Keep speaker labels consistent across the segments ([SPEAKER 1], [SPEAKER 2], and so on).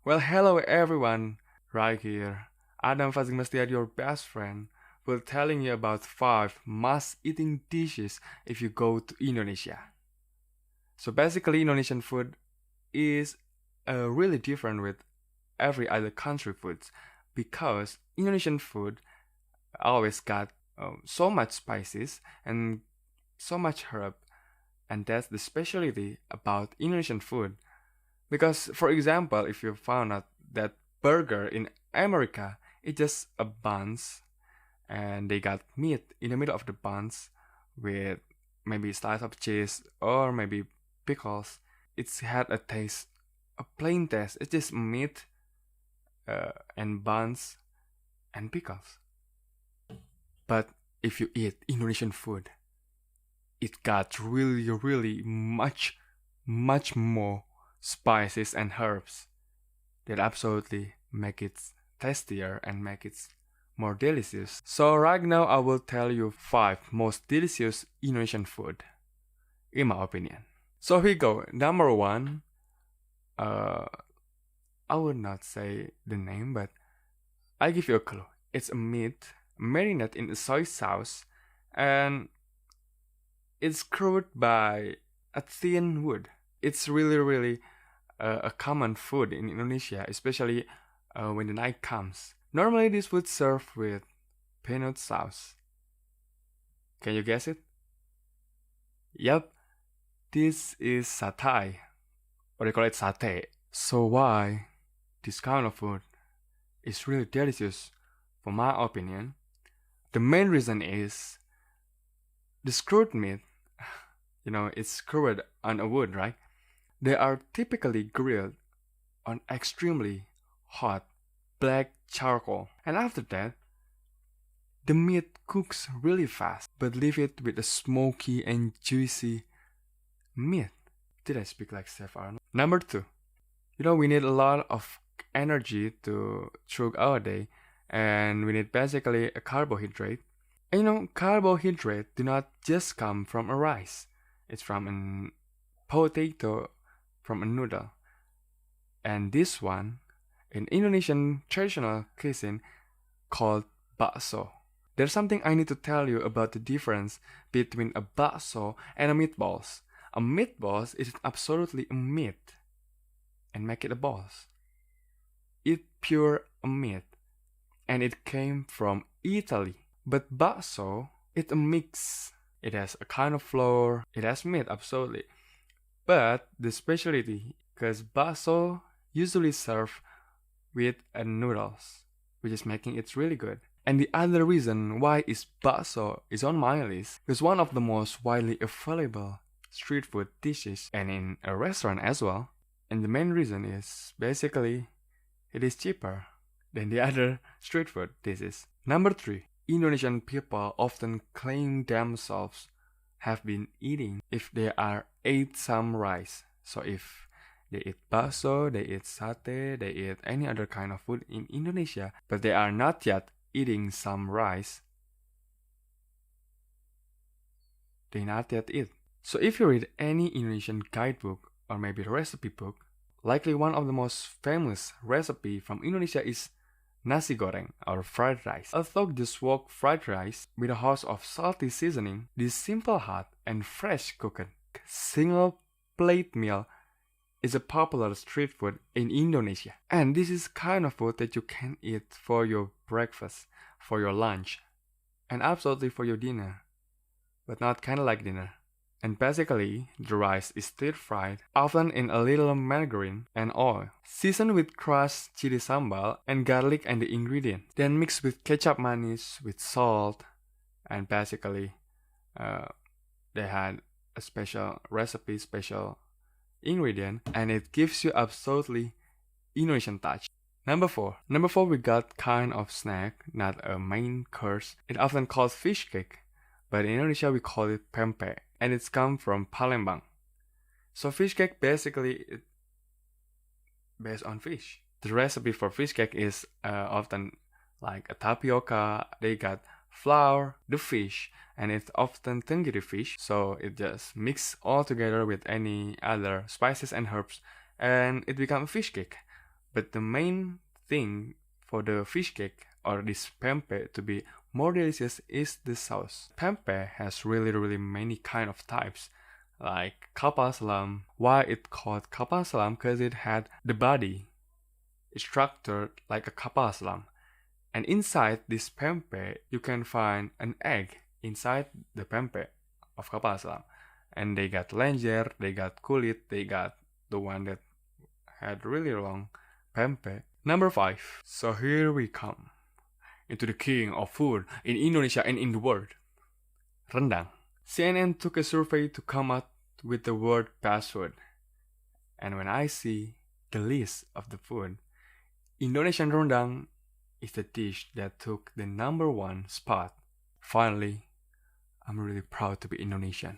[SPEAKER 1] Well, hello everyone, right here. Adam Faza Gimnastiar, your best friend, will telling you about 5 must-eating dishes if you go to Indonesia. So basically, Indonesian food is really different with every other country foods because Indonesian food always got so much spices and so much herb, and that's the specialty about Indonesian food. Because, for example, if you found out that burger in America, it's just a buns, and they got meat in the middle of the buns with maybe slice of cheese or maybe pickles. It's had a taste, a plain taste. It's just meat and buns and pickles. But if you eat Indonesian food, it got really much more spices and herbs that absolutely make it tastier and make it more delicious. So right now I will tell you 5 most delicious Indonesian food, in my opinion. So here we go. Number 1, I would not say the name, but I give you a clue. It's a meat marinated in a soy sauce, and it's covered by a thin wood. It's really a common food in Indonesia, especially when the night comes. Normally, this would serve with peanut sauce. Can you guess it? Yep, this is satay, or they call it satay. So why this kind of food is really delicious, for my opinion? The main reason is the screwed meat. It's covered on a wood, right? They are typically grilled on extremely hot black charcoal. And after that, the meat cooks really fast, but leave it with a smoky and juicy meat. Did I speak like Chef Arnold? Number 2. We need a lot of energy to through our day, and we need basically a carbohydrate. And carbohydrate do not just come from a rice. It's from a potato, from a noodle. And this one, in Indonesian traditional cuisine, called bakso. There's something I need to tell you about the difference between a bakso and a meatballs. A meatballs is absolutely a meat, and make it a balls. It's pure meat, and it came from Italy. But bakso, it's a mix. It has a kind of flour, it has meat, absolutely. But the specialty, because bakso usually serve with noodles, which is making it really good. And the other reason why is bakso is on my list is one of the most widely available street food dishes and in a restaurant as well. And the main reason is basically it is cheaper than the other street food dishes. Number 3. Indonesian people often claim themselves have been eating if they are ate some rice. So if they eat bakso, they eat satay, they eat any other kind of food in Indonesia, but they are not yet eating some rice, they not yet eat. So if you read any Indonesian guidebook or maybe recipe book, likely one of the most famous recipe from Indonesia is nasi goreng or fried rice. Although this wok fried rice with a host of salty seasoning, this simple hot and fresh cooked single plate meal is a popular street food in Indonesia. And this is kind of food that you can eat for your breakfast, for your lunch, and absolutely for your dinner, but not kind of like dinner. And basically, the rice is stir-fried, often in a little margarine and oil, seasoned with crushed chili sambal and garlic and the ingredient, then mixed with ketchup manis, with salt, and basically, they had a special recipe, special ingredient, and it gives you absolutely Indonesian touch. Number 4, we got kind of snack, not a main course. It often called fish cake, but in Indonesia we call it pempek, and it's come from Palembang. So fish cake basically based on fish. The recipe for fish cake is often like a tapioca. They got flour, the fish, and it's often tenggiri fish. So it just mix all together with any other spices and herbs, and it becomes a fish cake. But the main thing for the fish cake or this pempek to be more delicious is the sauce. Pempek has really many kind of types, like kapal selam. Why it called kapal selam? Because it had the body structured like a kapal selam, and inside this pempek you can find an egg inside the pempek of kapal selam. And they got lenjer, they got kulit, they got the one that had really long pempek. Number 5. So here we come into the king of food in Indonesia and in the world. Rendang. CNN took a survey to come up with the word fast food. And when I see the list of the food, Indonesian rendang is the dish that took the number 1 spot. Finally, I'm really proud to be Indonesian.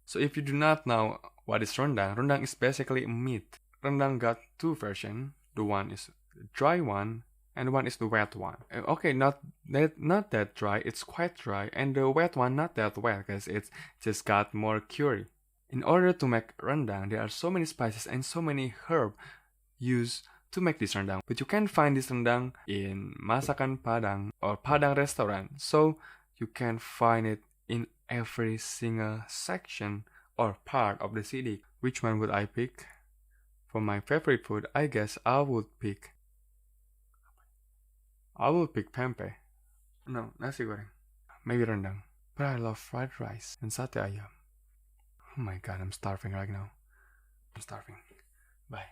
[SPEAKER 1] So if you do not know what is rendang, rendang is basically meat. Rendang got 2 versions. The one is the dry one, and one is the wet one. Okay, not that dry, it's quite dry, and the wet one not that wet because it's just got more curry. In order to make rendang, there are so many spices and so many herbs used to make this rendang. But you can find this rendang in Masakan Padang or Padang restaurant, so you can find it in every single section or part of the city. Which one would I pick? For my favorite food, I guess I would pick pempek. No, nasi goreng. Maybe rendang. But I love fried rice and satay ayam. Oh my god, I'm starving right now. I'm starving. Bye.